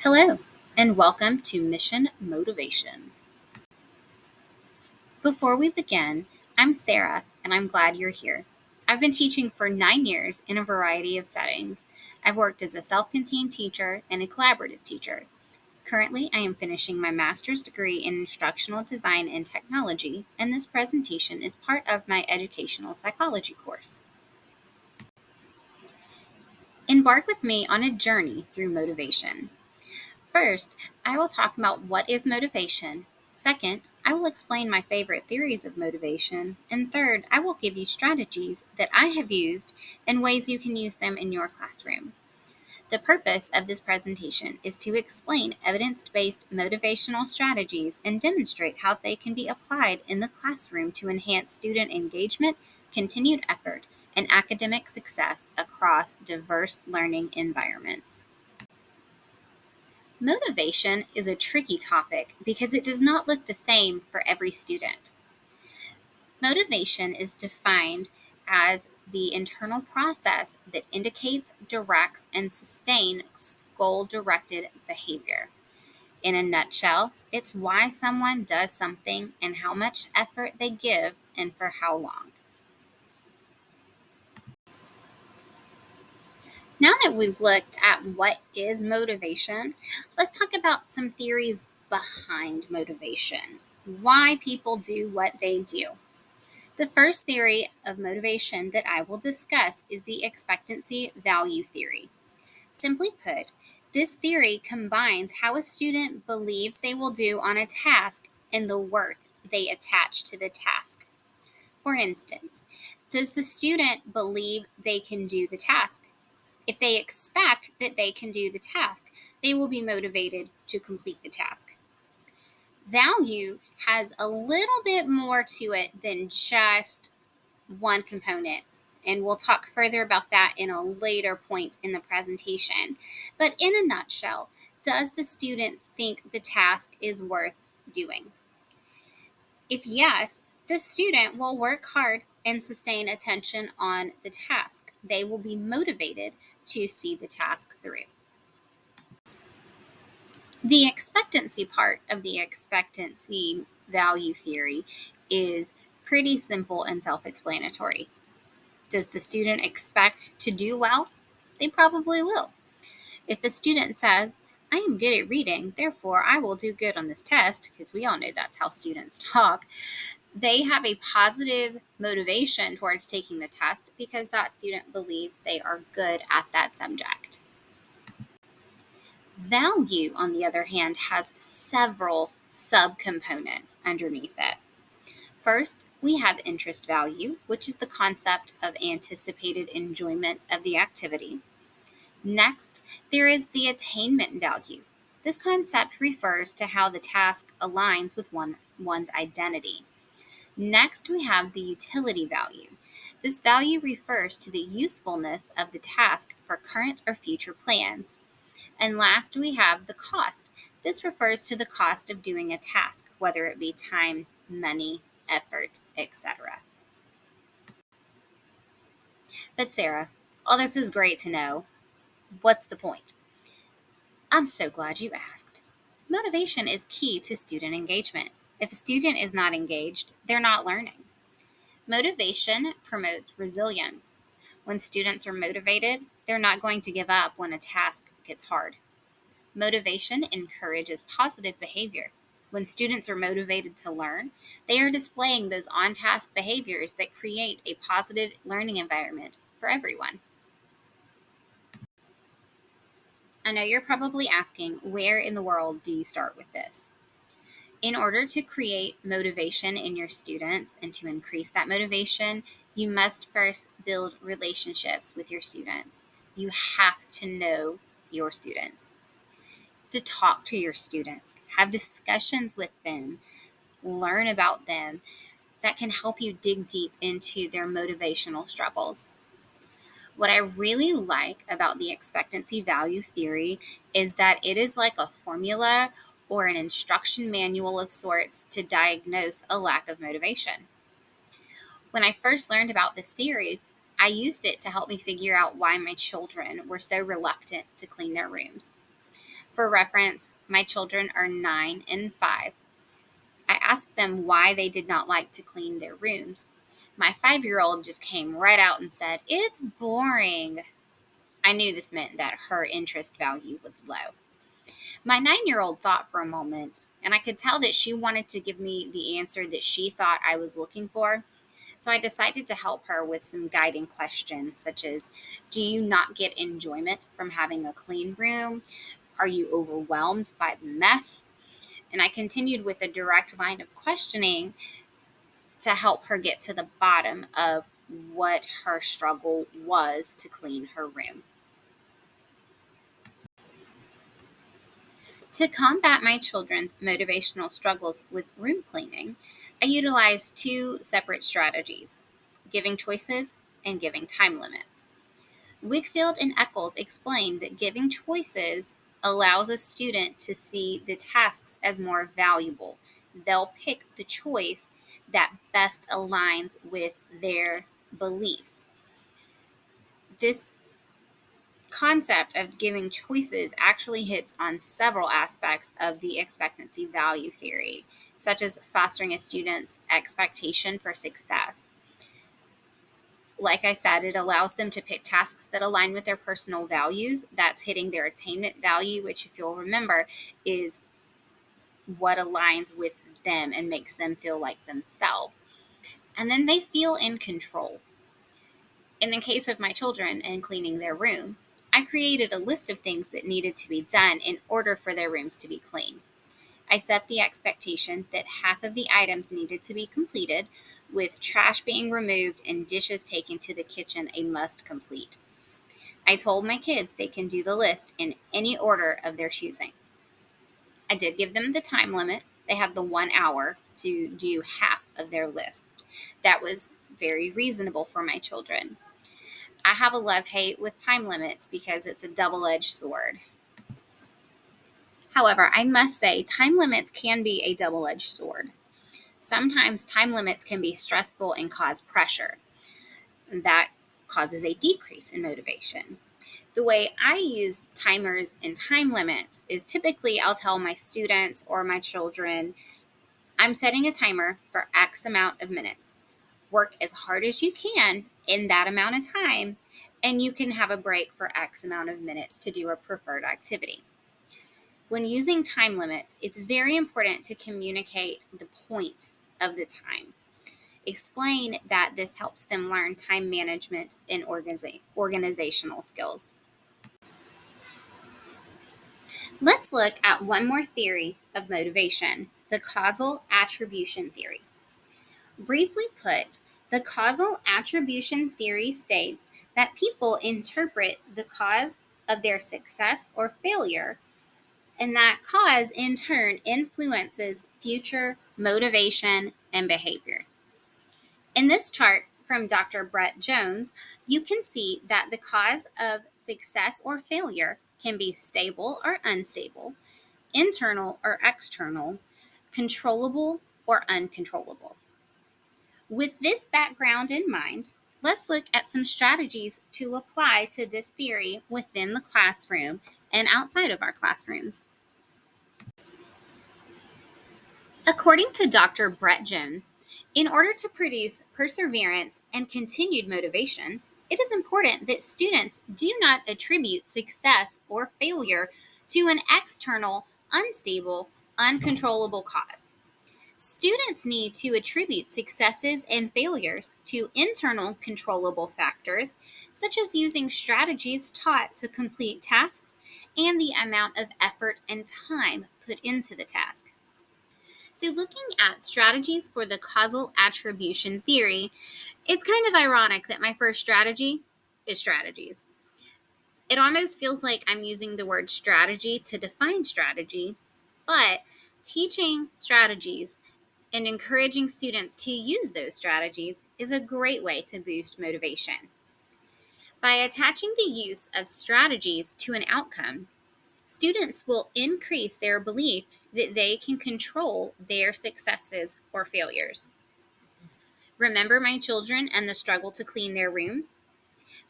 Hello, and welcome to Mission Motivation. Before we begin, I'm Sarah, and I'm glad you're here. I've been teaching for 9 years in a variety of settings. I've worked as a self contained teacher and a collaborative teacher. Currently, I am finishing my master's degree in instructional design and technology, and this presentation is part of my educational psychology course. Embark with me on a journey through motivation. First, I will talk about what is motivation. Second, I will explain my favorite theories of motivation. And third, I will give you strategies that I have used and ways you can use them in your classroom. The purpose of this presentation is to explain evidence-based motivational strategies and demonstrate how they can be applied in the classroom to enhance student engagement, continued effort, and academic success across diverse learning environments. Motivation is a tricky topic because it does not look the same for every student. Motivation is defined as the internal process that indicates, directs, and sustains goal-directed behavior. In a nutshell, it's why someone does something and how much effort they give and for how long. Now that we've looked at what is motivation, let's talk about some theories behind motivation, why people do what they do. The first theory of motivation that I will discuss is the expectancy value theory. Simply put, this theory combines how a student believes they will do on a task and the worth they attach to the task. For instance, does the student believe they can do the task? If they expect that they can do the task, they will be motivated to complete the task. Value has a little bit more to it than just one component, and we'll talk further about that in a later point in the presentation. But in a nutshell, does the student think the task is worth doing? If yes, the student will work hard and sustain attention on the task. They will be motivated to see the task through. The expectancy part of the expectancy value theory is pretty simple and self-explanatory. Does the student expect to do well? They probably will. If the student says, I am good at reading, therefore I will do good on this test, because we all know that's how students talk, they have a positive motivation towards taking the test because that student believes they are good at that subject. Value, on the other hand, has several subcomponents underneath it. First, we have interest value, which is the concept of anticipated enjoyment of the activity. Next, there is the attainment value. This concept refers to how the task aligns with one's identity. Next, we have the utility value. This value refers to the usefulness of the task for current or future plans. And last, we have the cost. This refers to the cost of doing a task, whether it be time, money, effort, etc. But Sarah, all this is great to know. What's the point? I'm so glad you asked. Motivation is key to student engagement. If a student is not engaged, they're not learning. Motivation promotes resilience. When students are motivated, they're not going to give up when a task gets hard. Motivation encourages positive behavior. When students are motivated to learn, they are displaying those on-task behaviors that create a positive learning environment for everyone. I know you're probably asking, where in the world do you start with this? In order to create motivation in your students and to increase that motivation, you must first build relationships with your students. You have to know your students. To talk to your students, have discussions with them, learn about them that can help you dig deep into their motivational struggles. What I really like about the expectancy value theory is that it is like a formula or an instruction manual of sorts to diagnose a lack of motivation. When I first learned about this theory, I used it to help me figure out why my children were so reluctant to clean their rooms. For reference, my children are 9 and 5. I asked them why they did not like to clean their rooms. My 5-year-old just came right out and said, "It's boring." I knew this meant that her interest value was low. My 9-year-old thought for a moment, and I could tell that she wanted to give me the answer that she thought I was looking for. So I decided to help her with some guiding questions, such as, do you not get enjoyment from having a clean room? Are you overwhelmed by the mess? And I continued with a direct line of questioning to help her get to the bottom of what her struggle was to clean her room. To combat my children's motivational struggles with room cleaning, I utilized two separate strategies: giving choices and giving time limits. Wickfield and Eccles explained that giving choices allows a student to see the tasks as more valuable. They'll pick the choice that best aligns with their beliefs. This concept of giving choices actually hits on several aspects of the expectancy value theory, such as fostering a student's expectation for success. Like I said, it allows them to pick tasks that align with their personal values. That's hitting their attainment value, which, if you'll remember, is what aligns with them and makes them feel like themselves. And then they feel in control. In the case of my children and cleaning their rooms, I created a list of things that needed to be done in order for their rooms to be clean. I set the expectation that half of the items needed to be completed, with trash being removed and dishes taken to the kitchen a must complete. I told my kids they can do the list in any order of their choosing. I did give them the time limit. They had the 1 hour to do half of their list. That was very reasonable for my children. I have a love-hate with time limits because it's a double-edged sword. However, I must say time limits can be a double-edged sword. Sometimes time limits can be stressful and cause pressure. That causes a decrease in motivation. The way I use timers and time limits is typically I'll tell my students or my children, I'm setting a timer for X amount of minutes. Work as hard as you can in that amount of time, and you can have a break for X amount of minutes to do a preferred activity. When using time limits, it's very important to communicate the point of the time. Explain that this helps them learn time management and organizational skills. Let's look at one more theory of motivation, the causal attribution theory. Briefly put, the causal attribution theory states that people interpret the cause of their success or failure, and that cause in turn influences future motivation and behavior. In this chart from Dr. Brett Jones, you can see that the cause of success or failure can be stable or unstable, internal or external, controllable or uncontrollable. With this background in mind, let's look at some strategies to apply to this theory within the classroom and outside of our classrooms. According to Dr. Brett Jones, in order to produce perseverance and continued motivation, it is important that students do not attribute success or failure to an external, unstable, uncontrollable cause. Students need to attribute successes and failures to internal controllable factors, such as using strategies taught to complete tasks and the amount of effort and time put into the task. So, looking at strategies for the causal attribution theory, it's kind of ironic that my first strategy is strategies. It almost feels like I'm using the word strategy to define strategy, but teaching strategies and encouraging students to use those strategies is a great way to boost motivation. By attaching the use of strategies to an outcome, students will increase their belief that they can control their successes or failures. Remember my children and the struggle to clean their rooms?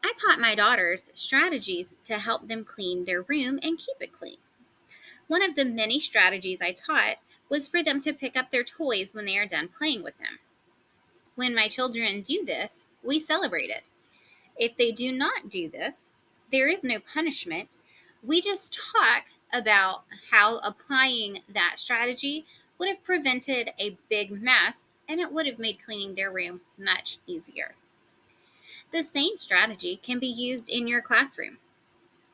I taught my daughters strategies to help them clean their room and keep it clean. One of the many strategies I taught was for them to pick up their toys when they are done playing with them. When my children do this, we celebrate it. If they do not do this, there is no punishment. We just talk about how applying that strategy would have prevented a big mess and it would have made cleaning their room much easier. The same strategy can be used in your classroom.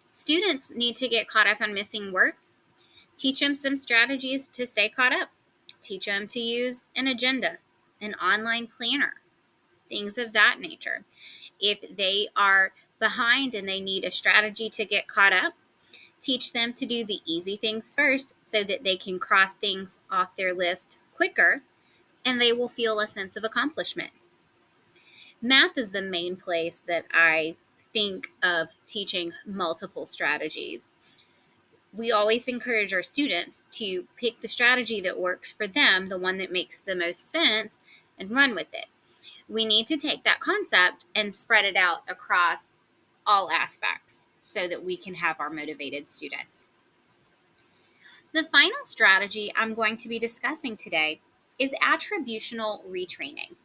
Students need to get caught up on missing work. Teach them some strategies to stay caught up. Teach them to use an agenda, an online planner, things of that nature. If they are behind and they need a strategy to get caught up, teach them to do the easy things first so that they can cross things off their list quicker and they will feel a sense of accomplishment. Math is the main place that I think of teaching multiple strategies. We always encourage our students to pick the strategy that works for them, the one that makes the most sense, and run with it. We need to take that concept and spread it out across all aspects so that we can have our motivated students. The final strategy I'm going to be discussing today is attributional retraining.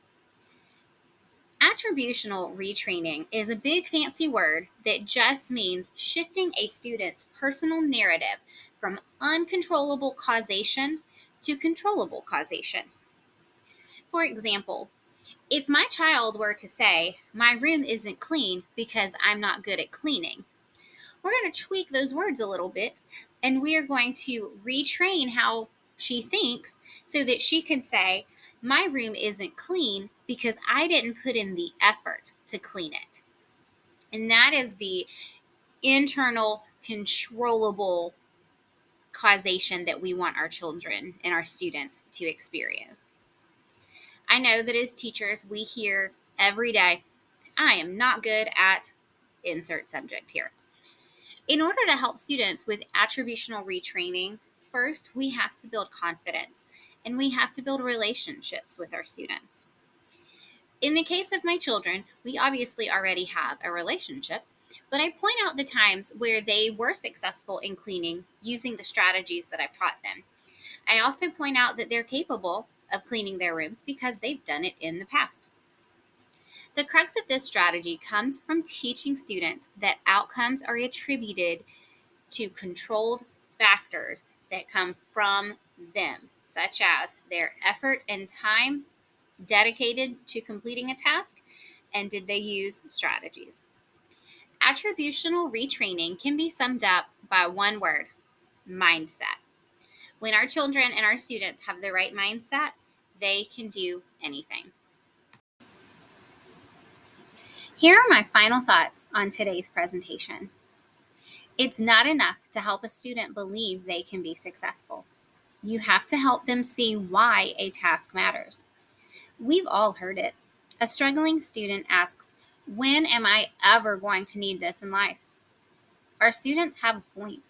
Attributional retraining is a big fancy word that just means shifting a student's personal narrative from uncontrollable causation to controllable causation. For example, if my child were to say, "My room isn't clean because I'm not good at cleaning," we're going to tweak those words a little bit and we are going to retrain how she thinks so that she can say, "My room isn't clean because I didn't put in the effort to clean it." And that is the internal controllable causation that we want our children and our students to experience. I know that as teachers, we hear every day, "I am not good at insert subject here." In order to help students with attributional retraining, first we have to build confidence and we have to build relationships with our students. In the case of my children, we obviously already have a relationship, but I point out the times where they were successful in cleaning using the strategies that I've taught them. I also point out that they're capable of cleaning their rooms because they've done it in the past. The crux of this strategy comes from teaching students that outcomes are attributed to controlled factors that come from them, such as their effort and time dedicated to completing a task, and did they use strategies. Attributional retraining can be summed up by one word: mindset. When our children and our students have the right mindset, they can do anything. Here are my final thoughts on today's presentation. It's not enough to help a student believe they can be successful. You have to help them see why a task matters. We've all heard it. A struggling student asks, "When am I ever going to need this in life?" Our students have a point.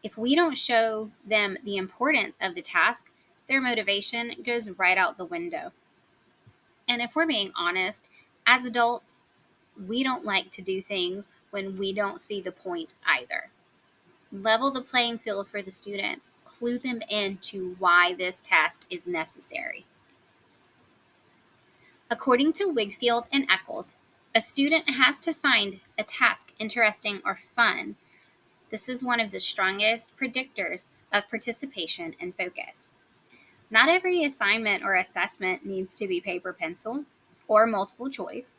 If we don't show them the importance of the task, their motivation goes right out the window. And if we're being honest, as adults, we don't like to do things when we don't see the point either. Level the playing field for the students. Clue them into why this task is necessary. According to Wigfield and Eccles, a student has to find a task interesting or fun. This is one of the strongest predictors of participation and focus. Not every assignment or assessment needs to be paper pencil or multiple choice.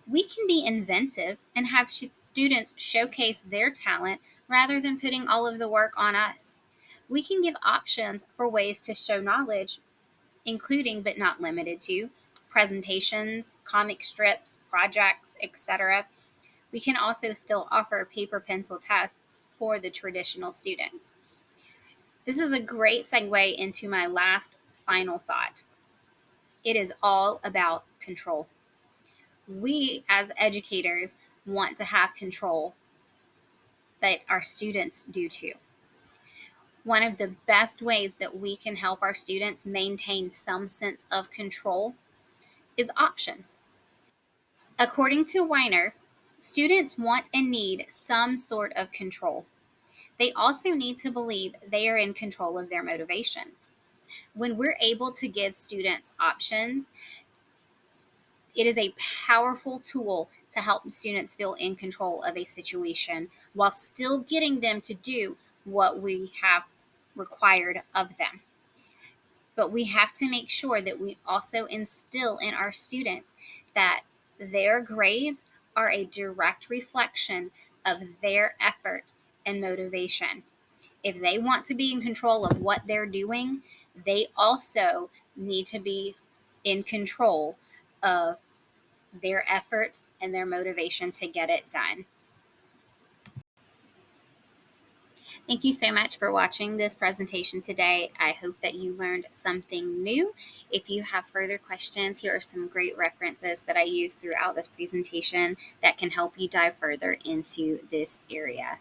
We can be inventive and have students showcase their talent rather than putting all of the work on us. We can give options for ways to show knowledge, including but not limited to presentations, comic strips, projects, etc. We can also still offer paper pencil tests for the traditional students. This is a great segue into my last final thought. It is all about control. We as educators want to have control, but our students do too. One of the best ways that we can help our students maintain some sense of control is options. According to Weiner, students want and need some sort of control. They also need to believe they are in control of their motivations. When we're able to give students options, it is a powerful tool to help students feel in control of a situation while still getting them to do what we have required of them. But we have to make sure that we also instill in our students that their grades are a direct reflection of their effort and motivation. If they want to be in control of what they're doing, they also need to be in control of their effort and their motivation to get it done. Thank you so much for watching this presentation today. I hope that you learned something new. If you have further questions, here are some great references that I used throughout this presentation that can help you dive further into this area.